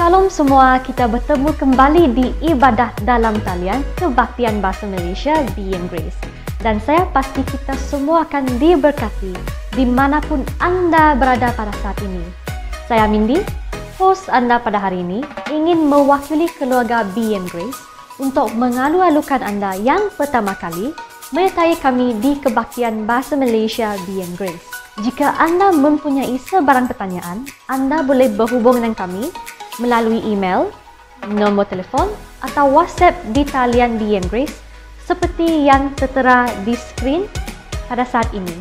Shalom semua, kita bertemu kembali di ibadah dalam talian Kebaktian Bahasa Malaysia Be and Grace. Dan saya pasti kita semua akan diberkati dimanapun anda berada pada saat ini. Saya Mindy, host anda pada hari ini, ingin mewakili keluarga Be and Grace untuk mengalu-alukan anda yang pertama kali menyertai kami di Kebaktian Bahasa Malaysia Be and Grace. Jika anda mempunyai sebarang pertanyaan, anda boleh berhubung dengan kami melalui email, nombor telefon atau WhatsApp di talian Be and Grace seperti yang tertera di skrin pada saat ini.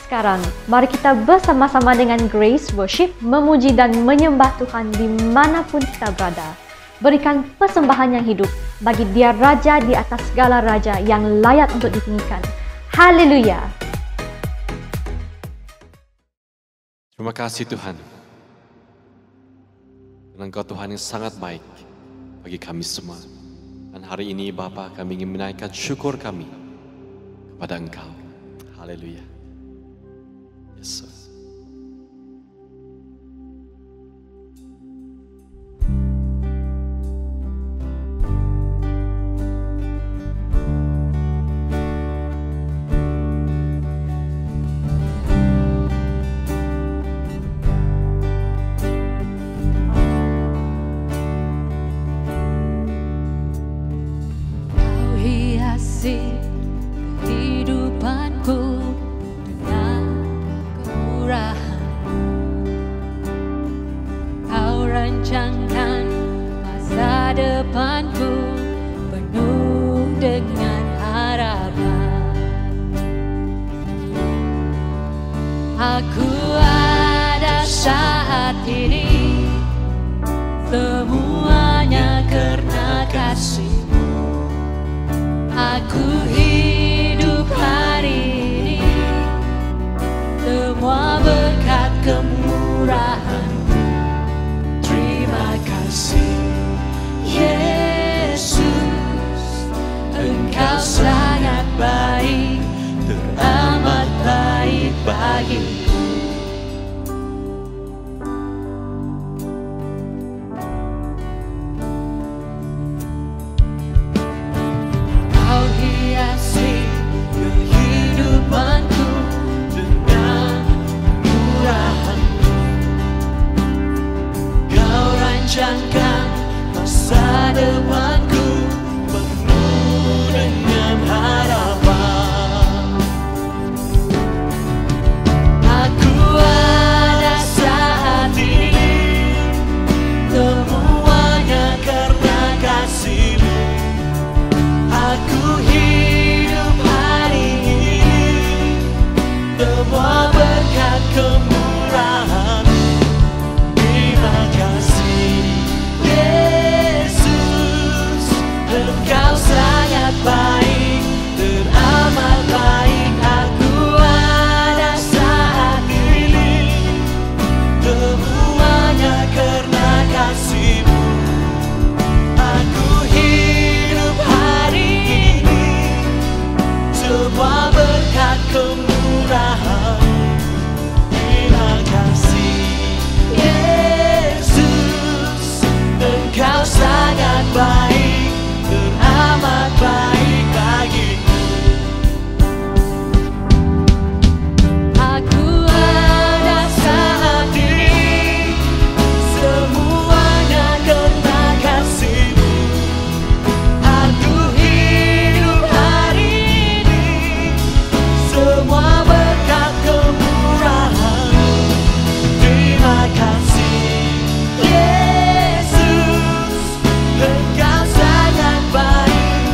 Sekarang, mari kita bersama-sama dengan Grace Worship memuji dan menyembah Tuhan dimanapun kita berada. Berikan persembahan yang hidup bagi Dia Raja di atas segala raja yang layak untuk ditinggikan. Haleluya! Terima kasih Tuhan. Engkau Tuhan yang sangat baik bagi kami semua. Dan hari ini Bapa, kami ingin menaikkan syukur kami kepada Engkau. Haleluya. Yesus. Kehidupanku dengan kemurahan, Kau rancangkan masa depanku penuh dengan harapan. Aku ada saat ini semuanya karena kasih. Aku hidup hari ini semua berkat kemurahan. Terima kasih Yesus, Engkau sangat baik, teramat baik bagiku. Kehidupanku dengan murahan, Kau rancangkan masa depanku penuh dengan harapan. Aku ada saat ini semuanya karena kasih-Mu. Aku hidup hari ini semua berkat kemurahan. Terima kasih Yesus, Engkau sangat baik, teramat baik. Aku ada saat ini semuanya karena kasih-Mu. Aku hidup hari ini semua berkat kemurahan. Terima kasih Yesus, Engkau sangat baik, teramat baik bagiku. Aku ada saat ini semuanya karena kasih-Mu. Aku hidup hari ini semua berkat kemurahan. Terima kasih Yesus, Engkau sangat baik kepadaku.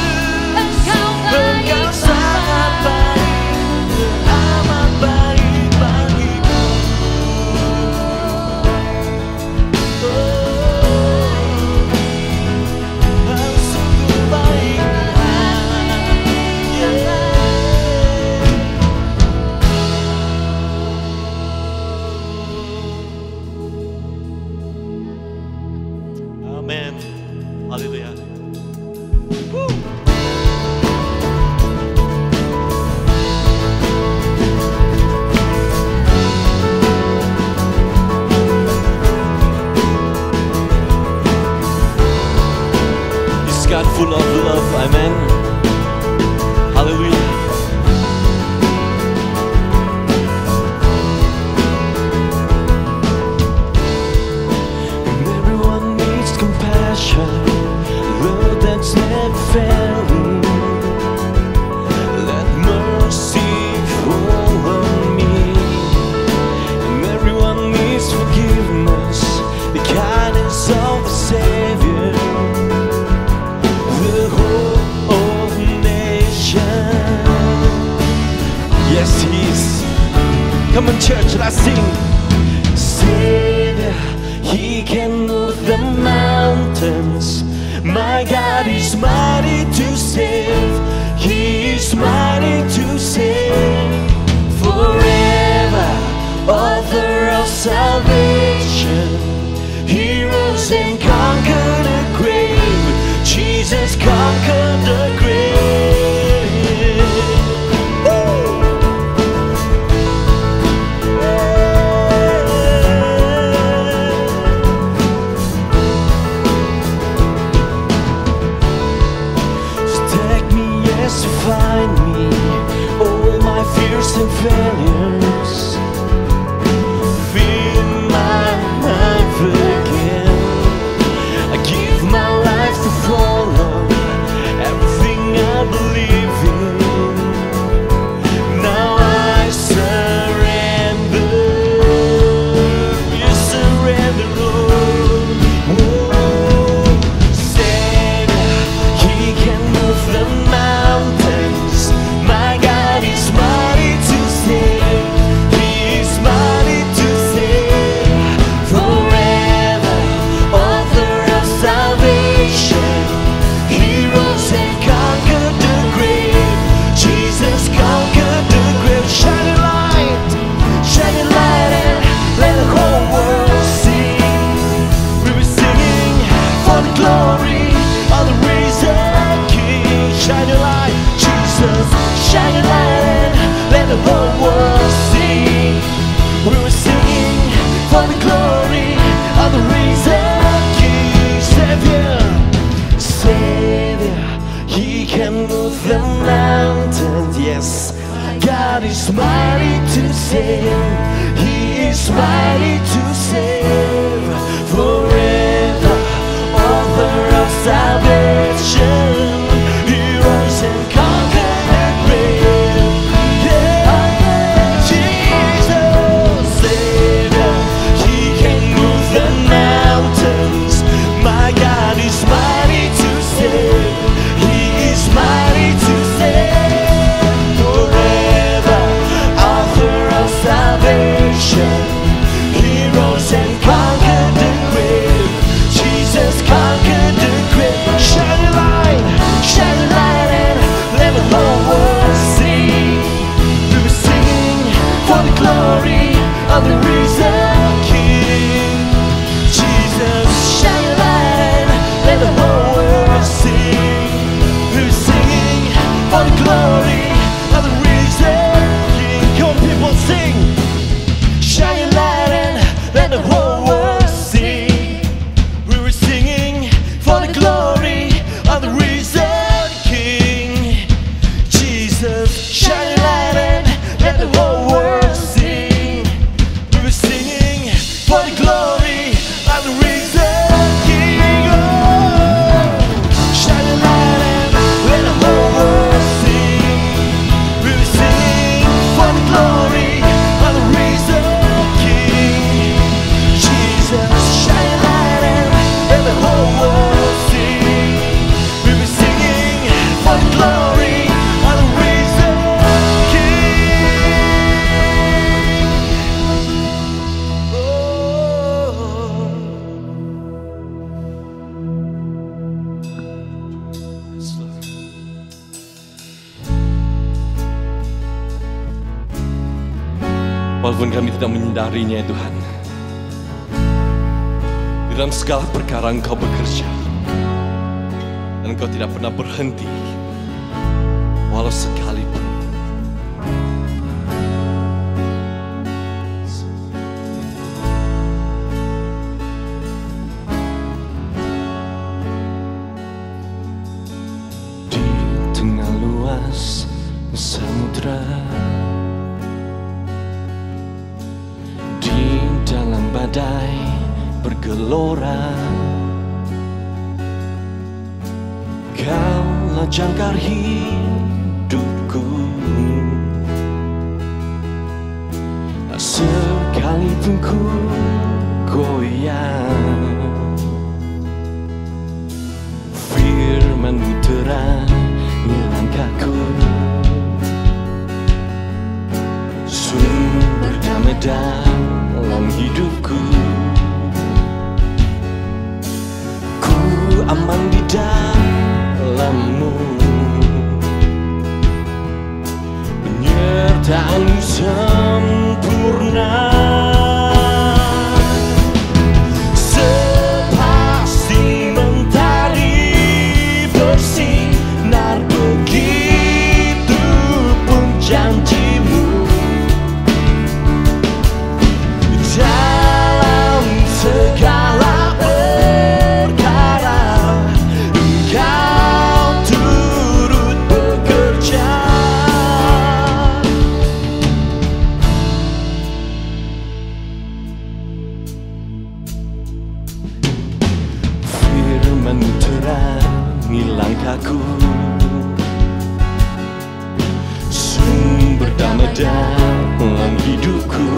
Yesus, Engkau sangat baik, teramat baik bagiku. Kau sungguh baik Tuhan. Amin. Haleluya. salvation. He rose and conquered the grave. Jesus conquered the grave. Woo! So take me, yes, to find me all my fears and failures. Fill my life again. I give my life to follow everything I believe in. Now I surrender. You surrender, Lord. Whoa. Savior, He can move the mountains. My God is mighty to save. He is mighty to save. Forever, author of salvation. He rose and conquered the grave. Jesus conquered the grave. Shine a light and let the whole world see. We were singing for the glory of the risen King. Shine a light, Jesus, shine a light and let the whole world see. We were singing for the glory of the risen King. Savior, Savior, He can move the mountains. Yes, God is mighty to save. He is mighty to save. Forever, author of salvation. He rose and conquered the grave. Yeah, Jesus, Savior, He can move the mountains. My God is mighty to save. He is mighty to save. Forever, author of salvation. He rose and conquered the grave. Jesus conquered the grave. Shine a light and let the whole world see. We were singing for the glory of the risen King. Jesus, shine a light and let the whole world see. We were singing for the glory of the risen King. Come on, people, sing. Shine a light and let the whole world see. We were singing for the glory of the risen King. Jesus, shine a light and let the whole world see. We were singing for the glory of the risen King. Oh, shine a light and let the whole world see. We were singing for the glory of the risen King. Jesus, shine a light and let the whole world see. We were singing for the glory of the risen King. Oh. Yes, Lord. Walaupun kami tidak menyadarinya, Tuhan, di dalam segala perkara Engkau bekerja, dan Engkau tidak pernah berhenti, walau sekalipun. Di tengah luas samudra, di dalam badai bergelora, Kaulah jangkar hidupku. Sekalipun ku goyang, firman-Mu terangi langkahku, sumber damai dalam hidupku. Ku aman di dalam-Mu, penyertaan-Mu sempurna. menerangi langkahku, sumber damai dalam hidupku.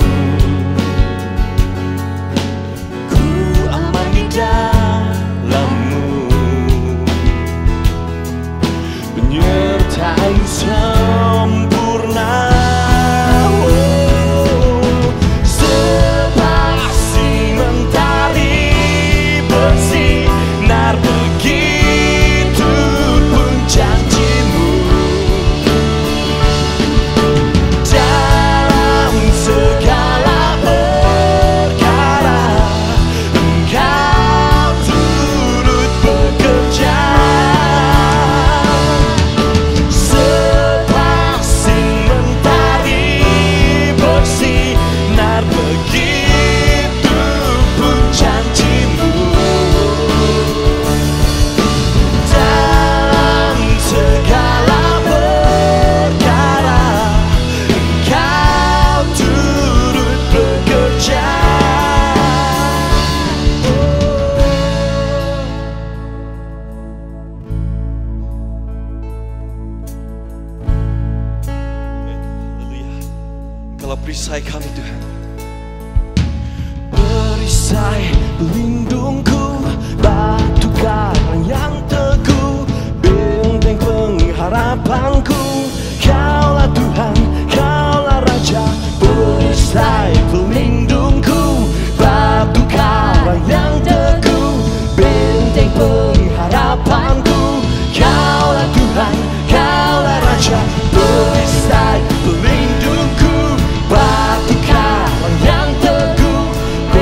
Ku aman di dalam-Mu, penyertaan sempurna. Sepasang mentari bersinar, begitu pun janji-Mu. Dalam segala perkara Engkau turut bekerja. Sepasang mentari bersinar, begitu pun janji-Mu. Dalam segala perkara Engkau turut bekerja. Haleluya. Engkaulah perisai kami, Tuhan. Perisai pelindungku, batu karang yang teguh, benteng pengharapanku. Kaulah Tuhan, Kaulah Raja. Perisai pelindungku, batu karang yang teguh, benteng pengharapanku. Kaulah Tuhan, Kaulah Raja. Perisai pelindungku, batu karang yang teguh,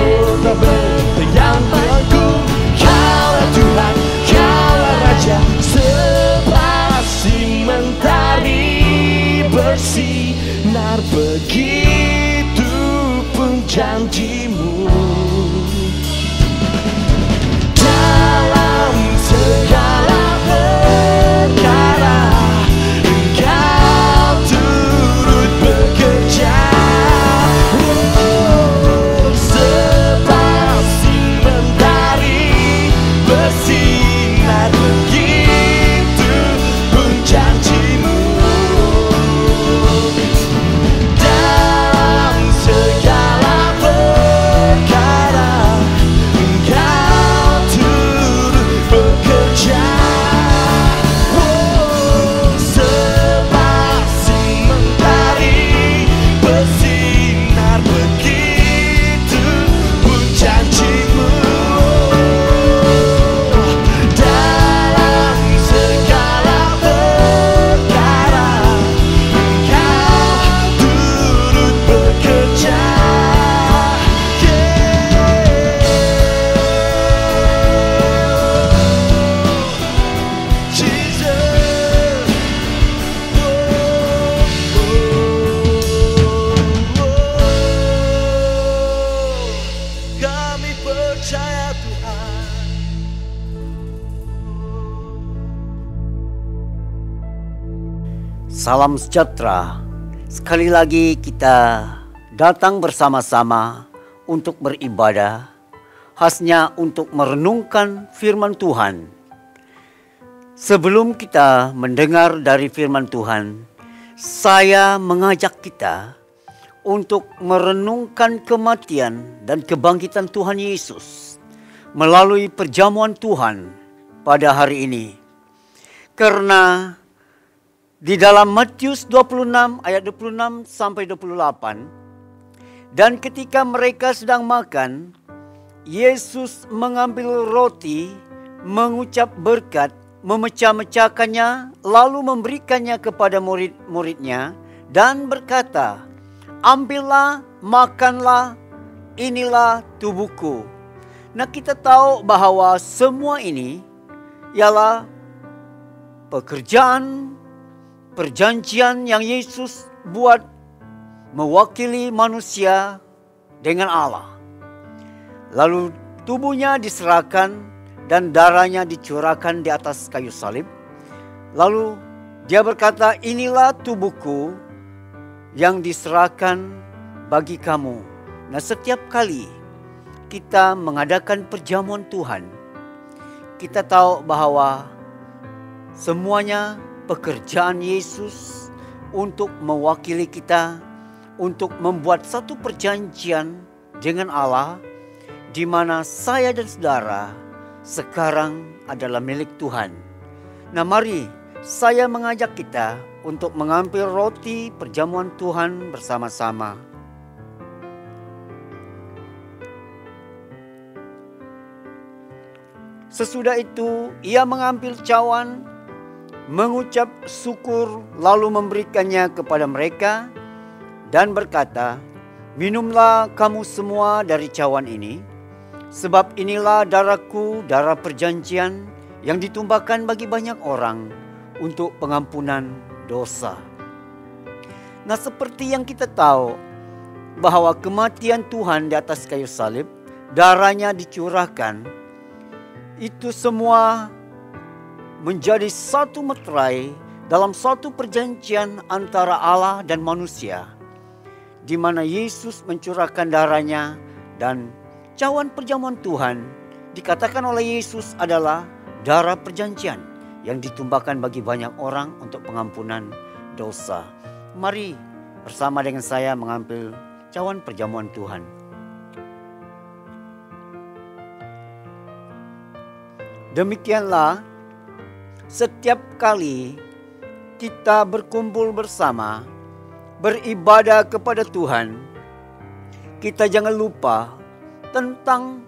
kota benteng yang teguh. Kaulah Tuhan, Kaulah Raja. Sepasang mentari bersinar, begitu pun janji-Mu. Dalam segala perkara Engkau turut bekerja. Sepasang mentari bersinar, begitu pun janji-Mu. Dalam segala perkara Engkau turut bekerja. Sepasang mentari bersinar, begitu pun janji-Mu. Dalam segala perkara Engkau turut bekerja. Jesus, kami percaya Tuhan. Salam sejahtera. Sekali lagi kita datang bersama-sama untuk beribadah, khasnya untuk merenungkan firman Tuhan. Sebelum kita mendengar dari firman Tuhan, saya mengajak kita untuk merenungkan kematian dan kebangkitan Tuhan Yesus melalui perjamuan Tuhan pada hari ini. Karena di dalam Matius 26 ayat 26 sampai 28, dan ketika mereka sedang makan, Yesus mengambil roti, mengucap berkat, memecah-mecahkannya, lalu memberikannya kepada murid-muridnya dan berkata, "Ambillah, makanlah, inilah tubuhku." Nah, kita tahu bahwa semua ini ialah perjanjian yang Yesus buat mewakili manusia dengan Allah. Lalu tubuhnya diserahkan dan darahnya dicurahkan di atas kayu salib. Lalu dia berkata, "Inilah tubuhku yang diserahkan bagi kamu." Nah, setiap kali kita mengadakan perjamuan Tuhan, kita tahu bahwa semuanya pekerjaan Yesus untuk mewakili kita, untuk membuat satu perjanjian dengan Allah, di mana saya dan saudara sekarang adalah milik Tuhan. Nah, mari saya mengajak kita untuk mengambil roti perjamuan Tuhan bersama-sama. Sesudah itu ia mengambil cawan, mengucap syukur, lalu memberikannya kepada mereka dan berkata, "Minumlah kamu semua dari cawan ini, sebab inilah darahku, darah perjanjian yang ditumpahkan bagi banyak orang untuk pengampunan dosa." Nah, seperti yang kita tahu bahwa kematian Tuhan di atas kayu salib, darahnya dicurahkan, itu semua menjadi satu meterai dalam suatu perjanjian antara Allah dan manusia, di mana Yesus mencurahkan darahnya, dan cawan perjamuan Tuhan dikatakan oleh Yesus adalah darah perjanjian yang ditumpahkan bagi banyak orang untuk pengampunan dosa. Mari bersama dengan saya mengambil cawan perjamuan Tuhan. Demikianlah setiap kali kita berkumpul bersama, beribadah kepada Tuhan, kita jangan lupa tentang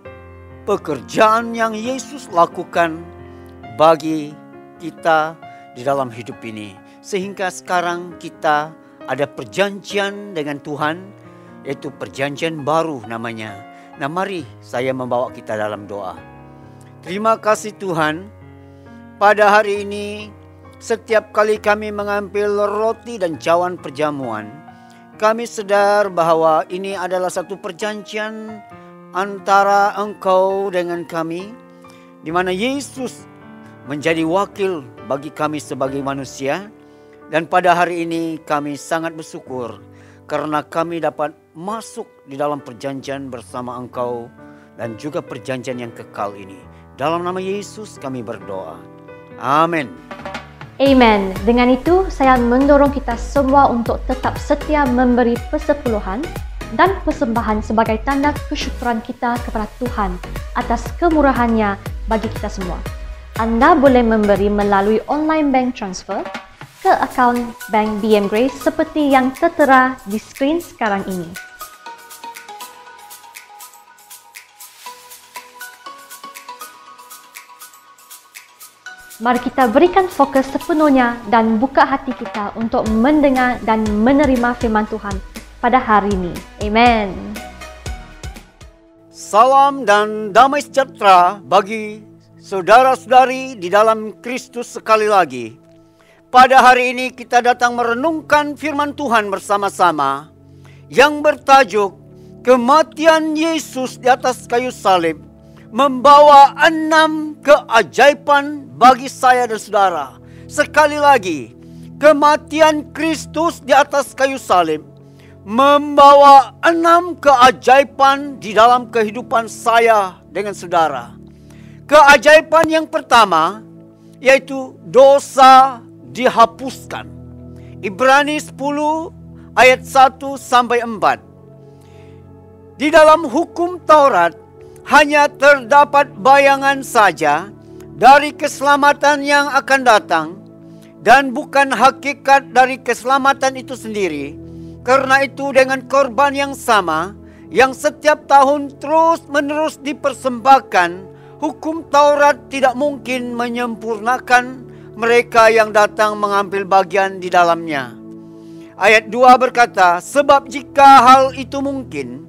pekerjaan yang Yesus lakukan bagi kita di dalam hidup ini. Sehingga sekarang kita ada perjanjian dengan Tuhan, yaitu perjanjian baru namanya. Nah, mari saya membawa kita dalam doa. Terima kasih Tuhan, pada hari ini setiap kali kami mengambil roti dan cawan perjamuan, kami sadar bahwa ini adalah satu perjanjian antara Engkau dengan kami, di mana Yesus menjadi wakil bagi kami sebagai manusia. Dan pada hari ini kami sangat bersyukur karena kami dapat masuk di dalam perjanjian bersama Engkau dan juga perjanjian yang kekal ini. Dalam nama Yesus kami berdoa. Amin. Amen. Dengan itu, saya mendorong kita semua untuk tetap setia memberi persepuluhan dan persembahan sebagai tanda kesyukuran kita kepada Tuhan atas kemurahannya bagi kita semua. Anda boleh memberi melalui online bank transfer ke akaun Bank BM Grace seperti yang tertera di skrin sekarang ini. Mari kita berikan fokus sepenuhnya dan buka hati kita untuk mendengar dan menerima firman Tuhan pada hari ini. Amen. Salam dan damai sejahtera bagi saudara-saudari di dalam Kristus sekali lagi. Pada hari ini kita datang merenungkan firman Tuhan bersama-sama yang bertajuk kematian Yesus di atas kayu salib membawa 6 keajaiban bagi saya dan saudara. Sekali lagi, kematian Kristus di atas kayu salib membawa 6 keajaiban di dalam kehidupan saya dengan saudara. Keajaiban yang pertama yaitu dosa dihapuskan. Ibrani 10 ayat 1 sampai 4. Di dalam hukum Taurat hanya terdapat bayangan saja dari keselamatan yang akan datang dan bukan hakikat dari keselamatan itu sendiri. Karena itu dengan korban yang sama yang setiap tahun terus-menerus dipersembahkan, hukum Taurat tidak mungkin menyempurnakan mereka yang datang mengambil bagian di dalamnya. Ayat 2 berkata, sebab jika hal itu mungkin,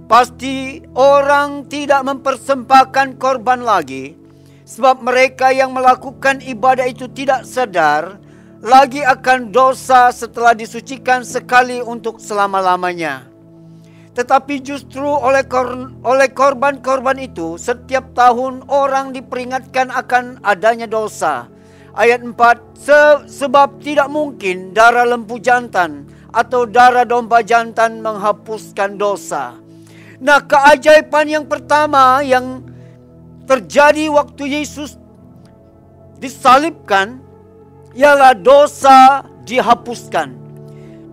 pasti orang tidak mempersembahkan korban lagi, sebab mereka yang melakukan ibadah itu tidak sadar lagi akan dosa setelah disucikan sekali untuk selama-lamanya. Tetapi justru oleh korban-korban itu, setiap tahun orang diperingatkan akan adanya dosa. Ayat 4, sebab tidak mungkin darah lembu jantan atau darah domba jantan menghapuskan dosa. Nah, keajaiban yang pertama yang terjadi waktu Yesus disalibkan ialah dosa dihapuskan.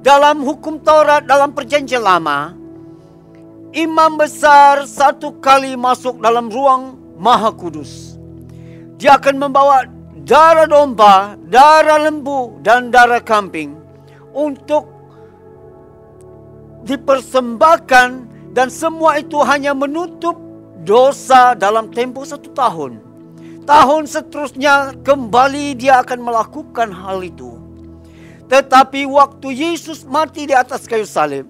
Dalam hukum Taurat, dalam perjanjian lama, imam besar satu kali masuk dalam ruang Maha Kudus. Dia akan membawa darah domba, darah lembu, dan darah kambing untuk dipersembahkan, dan semua itu hanya menutup dosa dalam tempo 1 tahun. Tahun seterusnya kembali dia akan melakukan hal itu. Tetapi waktu Yesus mati di atas kayu salib,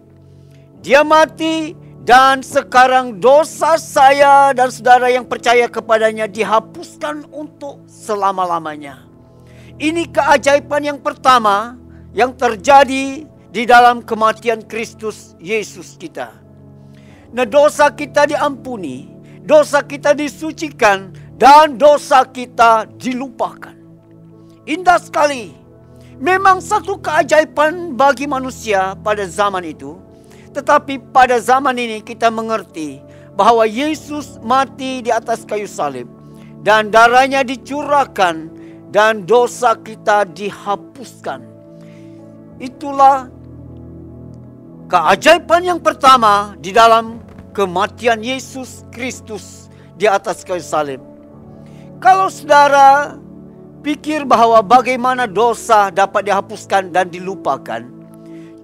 dia mati dan sekarang dosa saya dan saudara yang percaya kepadanya dihapuskan untuk selama-lamanya. Ini keajaiban yang pertama yang terjadi di dalam kematian Kristus Yesus kita. Nah, dosa kita diampuni, dosa kita disucikan, dan dosa kita dilupakan. Indah sekali. Memang satu keajaiban bagi manusia pada zaman itu. Tetapi pada zaman ini kita mengerti bahwa Yesus mati di atas kayu salib dan darahnya dicurahkan dan dosa kita dihapuskan. Itulah keajaiban yang pertama di dalam kematian Yesus Kristus di atas kayu salib. Kalau saudara pikir bahwa bagaimana dosa dapat dihapuskan dan dilupakan,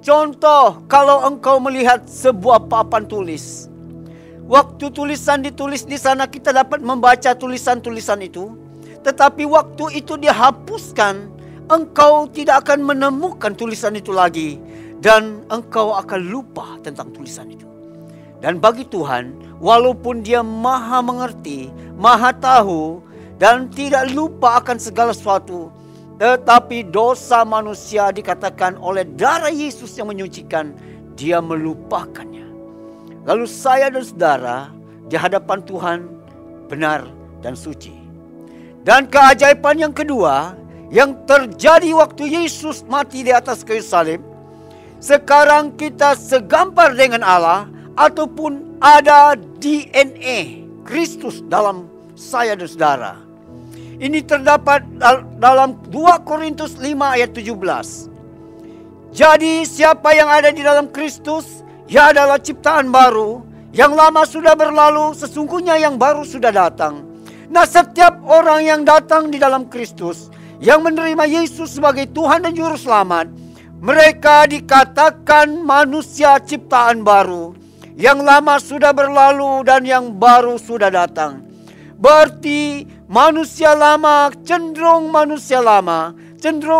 contoh kalau engkau melihat sebuah papan tulis, waktu tulisan ditulis di sana kita dapat membaca tulisan-tulisan itu, tetapi waktu itu dihapuskan, engkau tidak akan menemukan tulisan itu lagi, dan engkau akan lupa tentang tulisan itu. Dan bagi Tuhan, walaupun Dia maha mengerti, maha tahu, dan tidak lupa akan segala sesuatu, tetapi dosa manusia dikatakan oleh darah Yesus yang menyucikan, Dia melupakannya. Lalu saya dan saudara di hadapan Tuhan benar dan suci. Dan keajaiban yang kedua yang terjadi waktu Yesus mati di atas kayu salib, sekarang kita segambar dengan Allah, ataupun ada DNA Kristus dalam saya dan saudara. Ini terdapat dalam 2 Korintus 5 ayat 17. Jadi siapa yang ada di dalam Kristus, ia adalah ciptaan baru. Yang lama sudah berlalu, sesungguhnya yang baru sudah datang. Nah, setiap orang yang datang di dalam Kristus, yang menerima Yesus sebagai Tuhan dan Juru Selamat, mereka dikatakan manusia ciptaan baru. Yang lama sudah berlalu dan yang baru sudah datang. Berarti manusia lama cenderung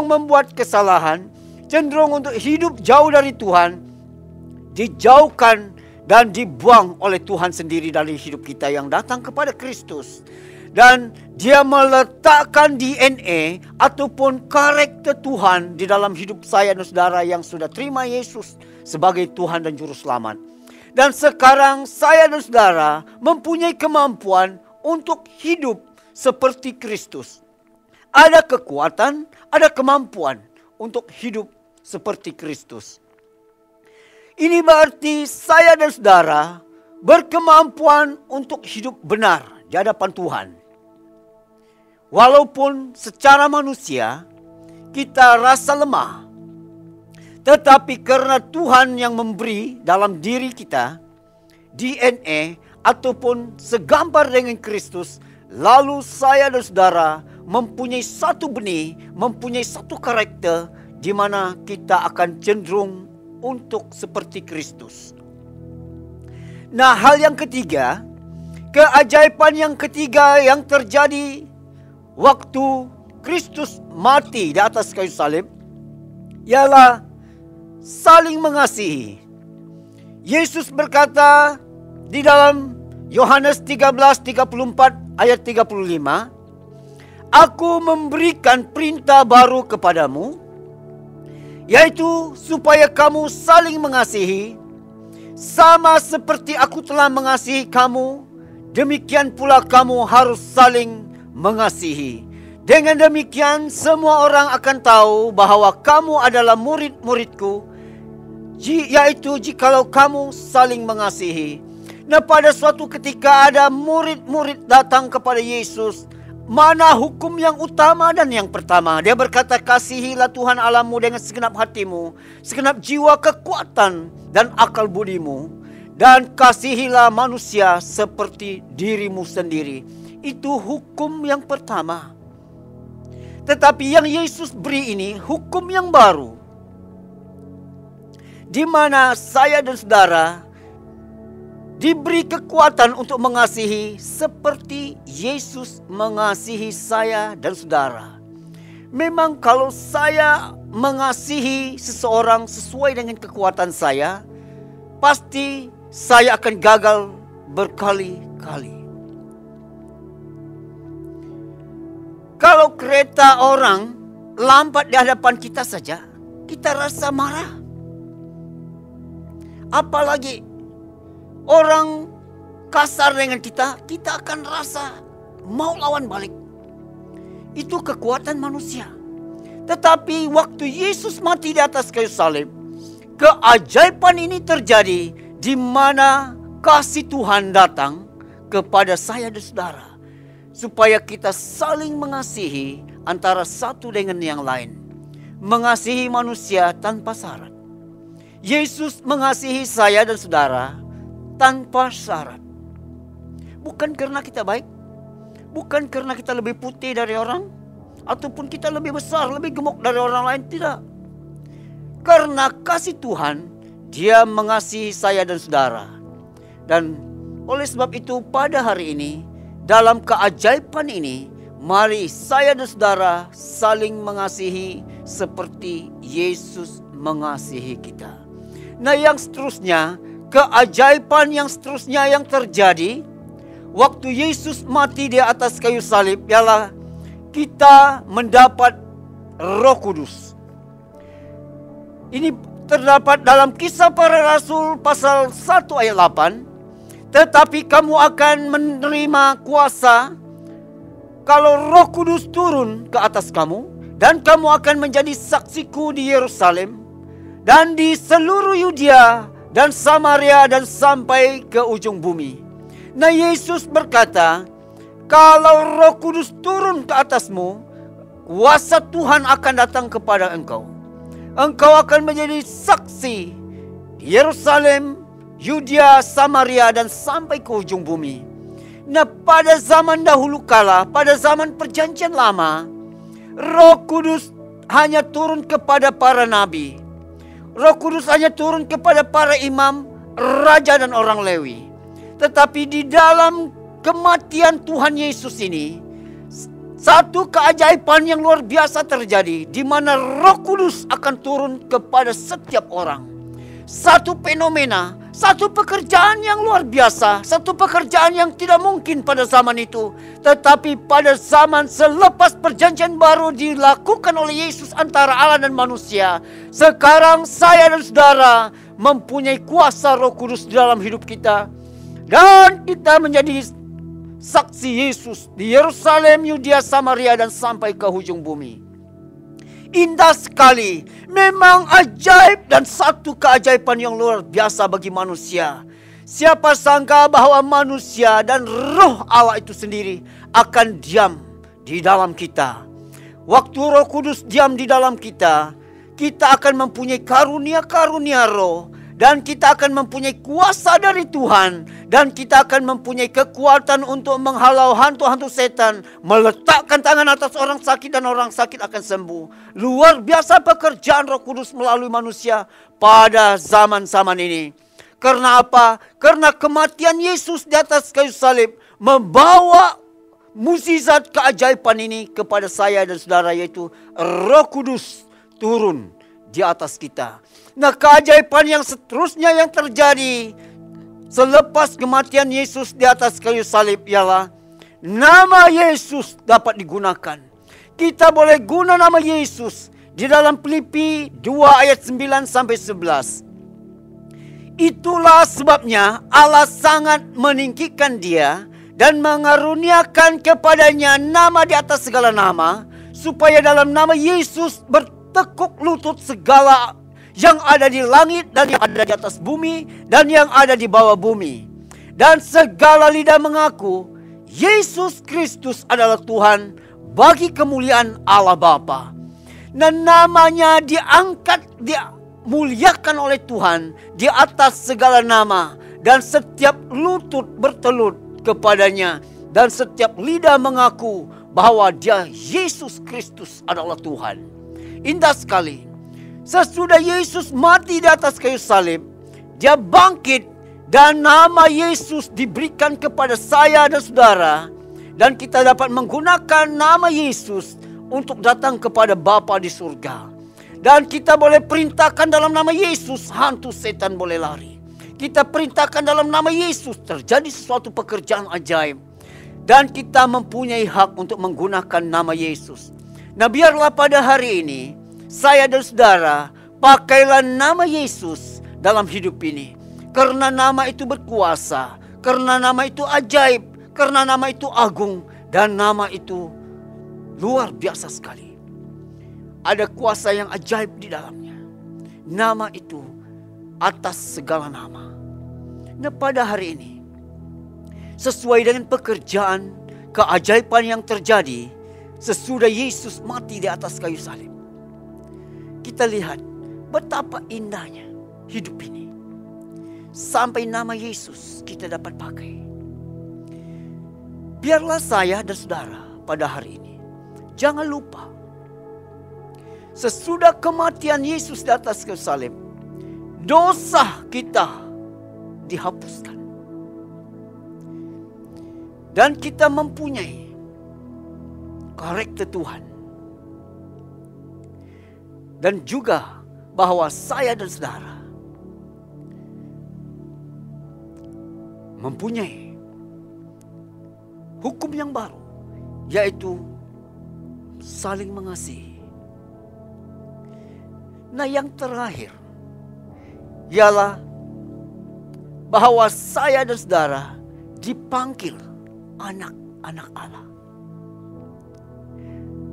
membuat kesalahan, cenderung untuk hidup jauh dari Tuhan, dijauhkan dan dibuang oleh Tuhan sendiri dari hidup kita yang datang kepada Kristus. Dan Dia meletakkan DNA ataupun karakter Tuhan di dalam hidup saya dan saudara yang sudah terima Yesus sebagai Tuhan dan Juru Selamat. Dan sekarang saya dan saudara mempunyai kemampuan untuk hidup seperti Kristus. Ada kekuatan, ada kemampuan untuk hidup seperti Kristus. Ini berarti saya dan saudara berkemampuan untuk hidup benar di hadapan Tuhan. Walaupun secara manusia kita rasa lemah, tetapi karena Tuhan yang memberi dalam diri kita DNA ataupun segambar dengan Kristus, lalu saya dan saudara mempunyai satu benih, mempunyai satu karakter di mana kita akan cenderung untuk seperti Kristus. Nah, hal yang ketiga, keajaiban yang ketiga yang terjadi waktu Kristus mati di atas kayu salib ialah saling mengasihi. Yesus berkata di dalam Yohanes 13:34 ayat 35, Aku memberikan perintah baru kepadamu, yaitu supaya kamu saling mengasihi, sama seperti aku telah mengasihi kamu, demikian pula kamu harus saling mengasihi. Dengan demikian semua orang akan tahu bahwa kamu adalah murid-muridku, yaitu jikalau kamu saling mengasihi. Nah, pada suatu ketika ada murid-murid datang kepada Yesus, mana hukum yang utama dan yang pertama? Dia berkata, kasihilah Tuhan Allahmu dengan segenap hatimu, segenap jiwa, kekuatan, dan akal budimu. Dan kasihilah manusia seperti dirimu sendiri. Itu hukum yang pertama. Tetapi yang Yesus beri ini hukum yang baru, di mana saya dan saudara diberi kekuatan untuk mengasihi seperti Yesus mengasihi saya dan saudara. Memang kalau saya mengasihi seseorang sesuai dengan kekuatan saya, pasti saya akan gagal berkali-kali. Kalau kereta orang lambat di hadapan kita saja, kita rasa marah. Apalagi orang kasar dengan kita, kita akan rasa mau lawan balik. Itu kekuatan manusia. Tetapi waktu Yesus mati di atas kayu salib, keajaiban ini terjadi, di mana kasih Tuhan datang kepada saya dan saudara, supaya kita saling mengasihi antara satu dengan yang lain. Mengasihi manusia tanpa syarat. Yesus mengasihi saya dan saudara tanpa syarat. Bukan karena kita baik, bukan karena kita lebih putih dari orang, ataupun kita lebih besar, lebih gemuk dari orang lain, tidak. Karena kasih Tuhan, Dia mengasihi saya dan saudara. Dan oleh sebab itu pada hari ini, dalam keajaiban ini, mari saya dan saudara saling mengasihi seperti Yesus mengasihi kita. Nah, yang seterusnya, keajaiban yang seterusnya yang terjadi waktu Yesus mati di atas kayu salib ialah kita mendapat Roh Kudus. Ini terdapat dalam Kisah Para Rasul pasal 1 ayat 8. Tetapi kamu akan menerima kuasa kalau Roh Kudus turun ke atas kamu, dan kamu akan menjadi saksiku di Yerusalem dan di seluruh Yudea dan Samaria dan sampai ke ujung bumi. Nah, Yesus berkata, kalau Roh Kudus turun ke atasmu, kuasa Tuhan akan datang kepada engkau. Engkau akan menjadi saksi di Yerusalem, Yudea, Samaria, dan sampai ke ujung bumi. Nah, pada zaman dahulu kala, pada zaman perjanjian lama, Roh Kudus hanya turun kepada para nabi. Roh Kudus hanya turun kepada para imam, raja, dan orang Lewi. Tetapi di dalam kematian Tuhan Yesus ini, satu keajaiban yang luar biasa terjadi, di mana Roh Kudus akan turun kepada setiap orang. Satu fenomena, satu pekerjaan yang luar biasa, satu pekerjaan yang tidak mungkin pada zaman itu. Tetapi pada zaman selepas perjanjian baru dilakukan oleh Yesus antara Allah dan manusia, sekarang saya dan saudara mempunyai kuasa Roh Kudus di dalam hidup kita. Dan kita menjadi saksi Yesus di Yerusalem, Yudea, Samaria, dan sampai ke ujung bumi. Indah sekali, memang ajaib dan satu keajaiban yang luar biasa bagi manusia. Siapa sangka bahwa manusia dan Roh Allah itu sendiri akan diam di dalam kita. Waktu Roh Kudus diam di dalam kita, kita akan mempunyai karunia-karunia roh, dan kita akan mempunyai kuasa dari Tuhan, dan kita akan mempunyai kekuatan untuk menghalau hantu-hantu setan, meletakkan tangan atas orang sakit dan orang sakit akan sembuh. Luar biasa pekerjaan Roh Kudus melalui manusia pada zaman-zaman ini. Karena apa? Karena kematian Yesus di atas kayu salib membawa mukjizat keajaiban ini kepada saya dan saudara, yaitu Roh Kudus turun di atas kita. Nah, keajaiban yang seterusnya yang terjadi selepas kematian Yesus di atas kayu salib ialah nama Yesus dapat digunakan. Kita boleh guna nama Yesus di dalam Filipi 2 ayat 9 sampai 11. Itulah sebabnya Allah sangat meninggikan Dia dan mengaruniakan kepadanya nama di atas segala nama, supaya dalam nama Yesus bertekuk lutut segala yang ada di langit dan yang ada di atas bumi dan yang ada di bawah bumi, dan segala lidah mengaku Yesus Kristus adalah Tuhan bagi kemuliaan Allah Bapa. Dan namanya diangkat, dimuliakan oleh Tuhan di atas segala nama. Dan setiap lutut bertelut kepadanya. Dan setiap lidah mengaku bahwa dia Yesus Kristus adalah Tuhan. Indah sekali. Sesudah Yesus mati di atas kayu salib, dia bangkit. Dan nama Yesus diberikan kepada saya dan saudara. Dan kita dapat menggunakan nama Yesus untuk datang kepada Bapa di surga. Dan kita boleh perintahkan dalam nama Yesus, hantu setan boleh lari. Kita perintahkan dalam nama Yesus, terjadi sesuatu pekerjaan ajaib. Dan kita mempunyai hak untuk menggunakan nama Yesus. Nah, biarlah pada hari ini, saya dan saudara, pakailah nama Yesus dalam hidup ini. Karena nama itu berkuasa, karena nama itu ajaib, karena nama itu agung, dan nama itu luar biasa sekali. Ada kuasa yang ajaib di dalamnya. Nama itu atas segala nama. Nah, pada hari ini, sesuai dengan pekerjaan keajaiban yang terjadi sesudah Yesus mati di atas kayu salib, kita lihat betapa indahnya hidup ini. Sampai nama Yesus kita dapat pakai. Biarlah saya dan saudara pada hari ini, jangan lupa, sesudah kematian Yesus di atas kayu salib, dosa kita dihapuskan. Dan kita mempunyai karakter Tuhan. Dan juga bahwa saya dan saudara mempunyai hukum yang baru, yaitu saling mengasihi. Nah, yang terakhir ialah bahwa saya dan saudara dipanggil anak-anak Allah.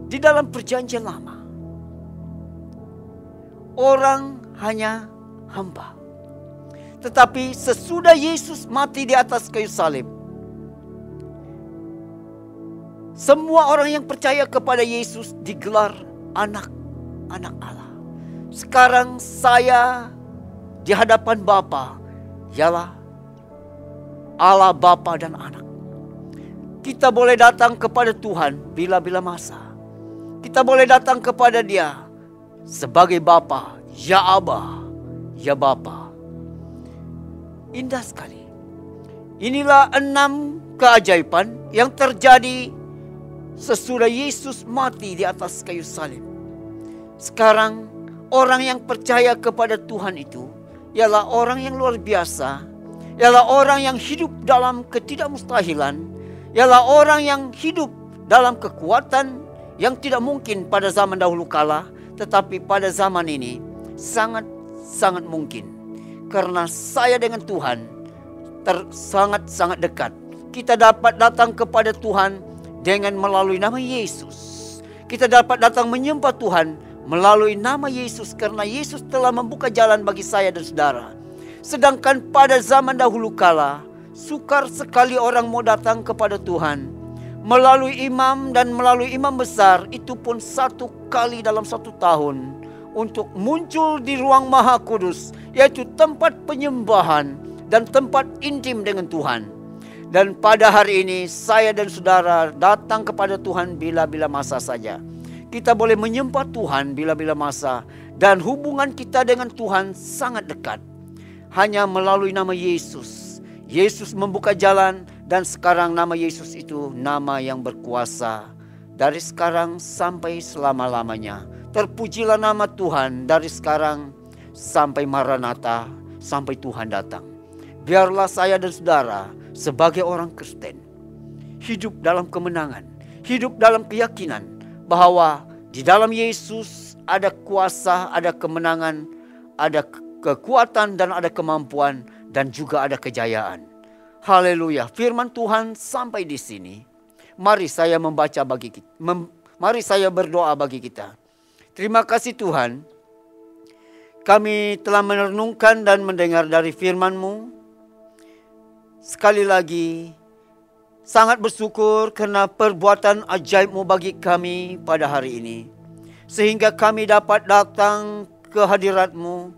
Di dalam perjanjian lama, orang hanya hamba. Tetapi sesudah Yesus mati di atas kayu salib, semua orang yang percaya kepada Yesus digelar anak-anak Allah. Sekarang saya di hadapan Bapa ialah Allah Bapa dan Anak. Kita boleh datang kepada Tuhan bila-bila masa. Kita boleh datang kepada Dia sebagai Bapa, ya Aba, ya Bapa. Indah sekali. Inilah 6 keajaiban yang terjadi sesudah Yesus mati di atas kayu salib. Sekarang orang yang percaya kepada Tuhan itu ialah orang yang luar biasa, ialah orang yang hidup dalam ketidakmustahilan, ialah orang yang hidup dalam kekuatan yang tidak mungkin pada zaman dahulu kala, tetapi pada zaman ini sangat mungkin. Karena saya dengan Tuhan sangat dekat. Kita dapat datang kepada Tuhan dengan melalui nama Yesus. Kita dapat datang menyembah Tuhan melalui nama Yesus, karena Yesus telah membuka jalan bagi saya dan saudara. Sedangkan pada zaman dahulu kala, sukar sekali orang mau datang kepada Tuhan melalui imam dan melalui imam besar, itu pun 1 kali dalam 1 tahun. Untuk muncul di ruang Maha Kudus, yaitu tempat penyembahan dan tempat intim dengan Tuhan. Dan pada hari ini saya dan saudara datang kepada Tuhan bila-bila masa saja. Kita boleh menyembah Tuhan bila-bila masa, dan hubungan kita dengan Tuhan sangat dekat. Hanya melalui nama Yesus. Yesus membuka jalan, dan sekarang nama Yesus itu nama yang berkuasa dari sekarang sampai selama-lamanya. Terpujilah nama Tuhan dari sekarang sampai Maranatha, sampai Tuhan datang. Biarlah saya dan saudara sebagai orang Kristen hidup dalam kemenangan, hidup dalam keyakinan bahwa di dalam Yesus ada kuasa, ada kemenangan, ada kekuatan dan ada kemampuan dan juga ada kejayaan. Haleluya. Firman Tuhan sampai di sini. Mari saya membaca bagi kita. Mari saya berdoa bagi kita. Terima kasih Tuhan, kami telah merenungkan dan mendengar dari firman-Mu. sekali lagi sangat bersyukur karena perbuatan ajaib-Mu bagi kami pada hari ini. Sehingga kami dapat datang ke hadirat-Mu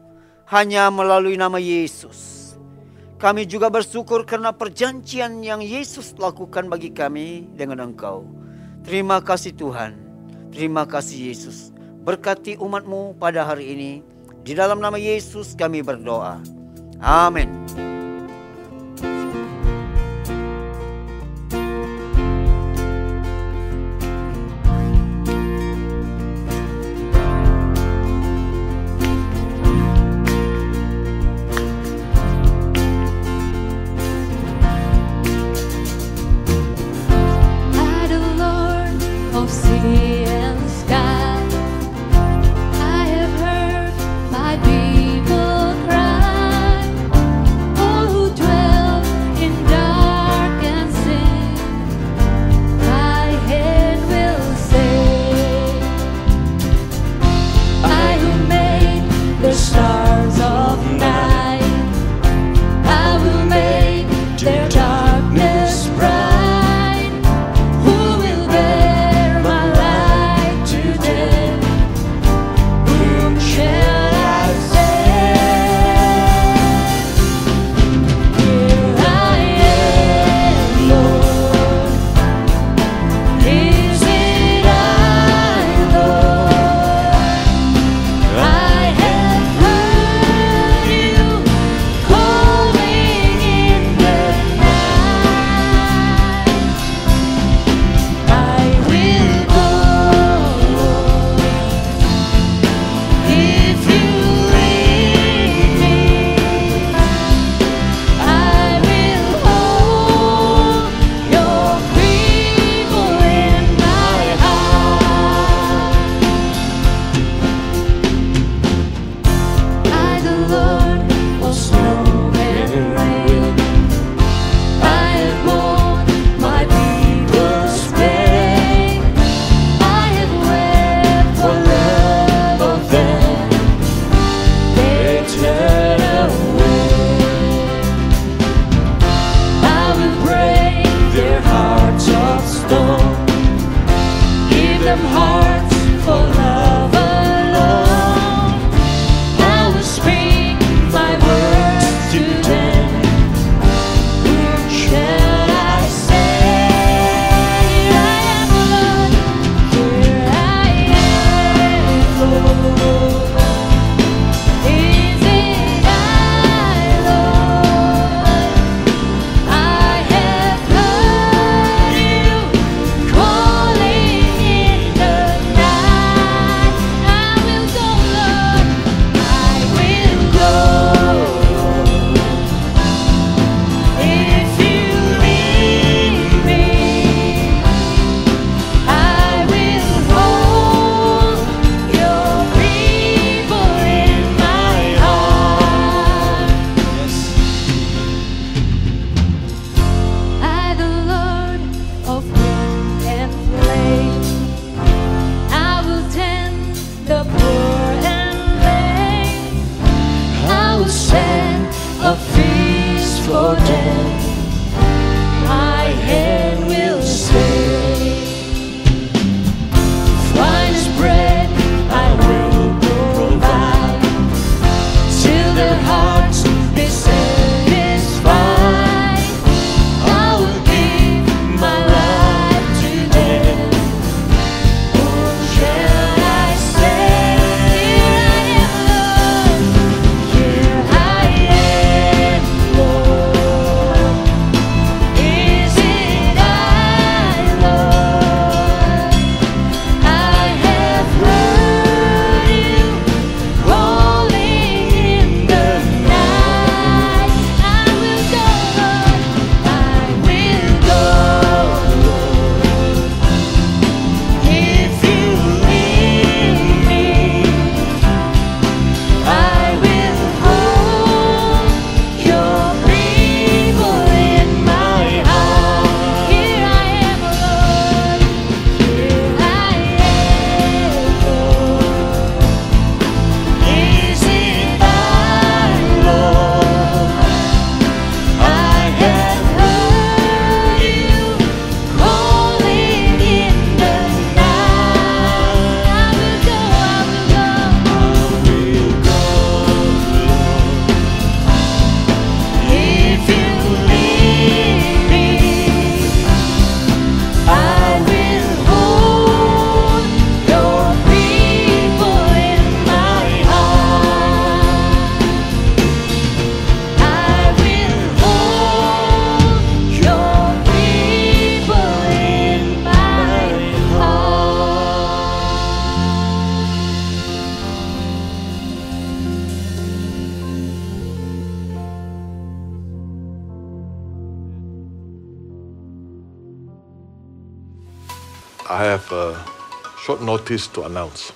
hanya melalui nama Yesus. Kami juga bersyukur karena perjanjian yang Yesus lakukan bagi kami dengan Engkau. Terima kasih Tuhan. Terima kasih Yesus. Berkati umat-Mu pada hari ini. Di dalam nama Yesus kami berdoa. Amin. Sea and sky, I have heard my people cry. Oh I have a short notice to announce.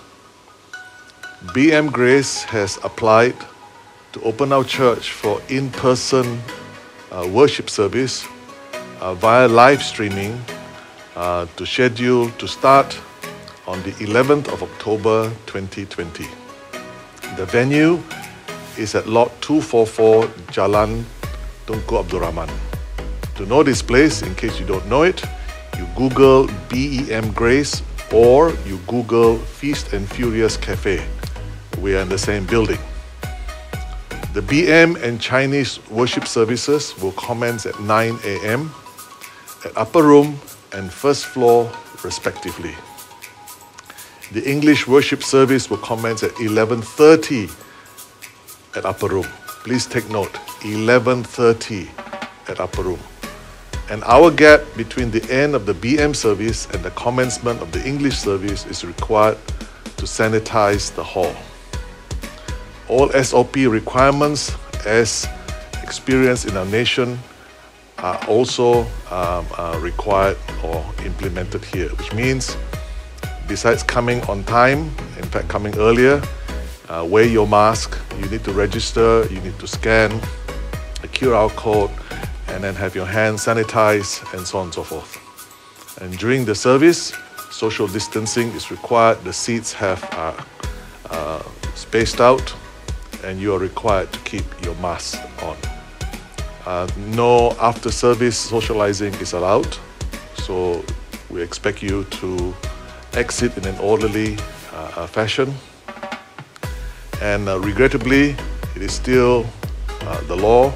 BM Grace has applied to open our church for in-person worship service via live streaming to schedule to start on the 11th of October 2020. The venue is at Lot 244 Jalan Tunku Abdul Rahman. To know this place, in case you don't know it, you Google BEM Grace or you Google Feast and Furious Cafe. We are in the same building. The BM and Chinese worship services will commence at 9 a.m. at upper room and first floor respectively. The English worship service will commence at 11:30 at upper room. Please take note, 11:30 at upper room. An hour gap between the end of the BM service and the commencement of the English service is required to sanitize the hall. All SOP requirements as experienced in our nation are also required or implemented here, which means besides coming on time, in fact coming earlier, wear your mask, you need to register, you need to scan a QR code, and then have your hands sanitized and so on and so forth. And during the service, social distancing is required. The seats have spaced out, and you are required to keep your mask on. No after-service socializing is allowed, so we expect you to exit in an orderly fashion. And regrettably, it is still the law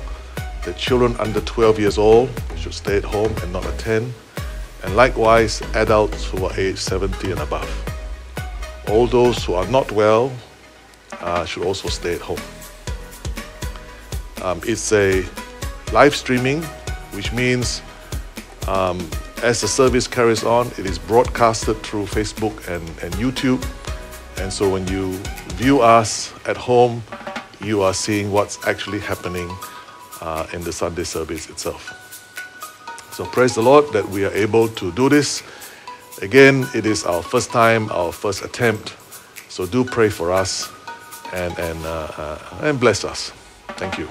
that children under 12 years old should stay at home and not attend, and likewise adults who are aged 70 and above. All those who are not well should also stay at home. It's a live streaming, which means as the service carries on, it is broadcasted through Facebook and YouTube. And so when you view us at home, you are seeing what's actually happening in the Sunday service itself. So praise the Lord that we are able to do this. Again, it is our first time, our first attempt. So do pray for us and bless us. Thank you.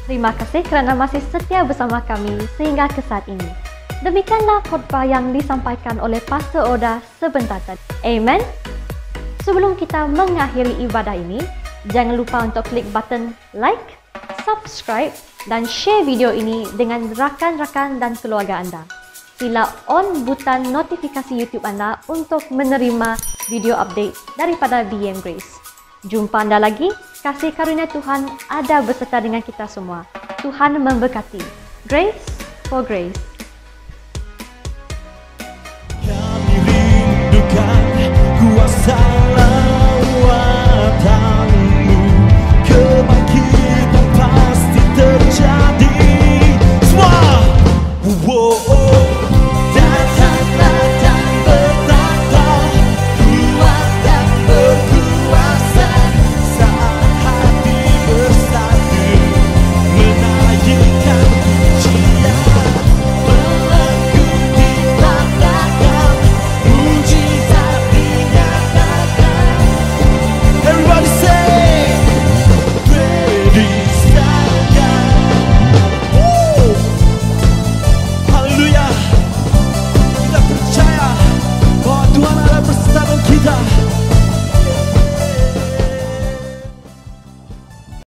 Terima kasih kerana masih setia bersama kami sehingga ke saat ini. Demikianlah khotbah yang disampaikan oleh Pastor Oda sebentar tadi. Amen. Sebelum kita mengakhiri ibadah ini, jangan lupa untuk klik button like, subscribe dan share video ini dengan rakan-rakan dan keluarga anda. Sila on butang notifikasi YouTube anda untuk menerima video update daripada BM Grace. Jumpa anda lagi. Kasih karunia Tuhan ada beserta dengan kita semua. Tuhan memberkati. Grace for Grace. Kami rindukan kuasa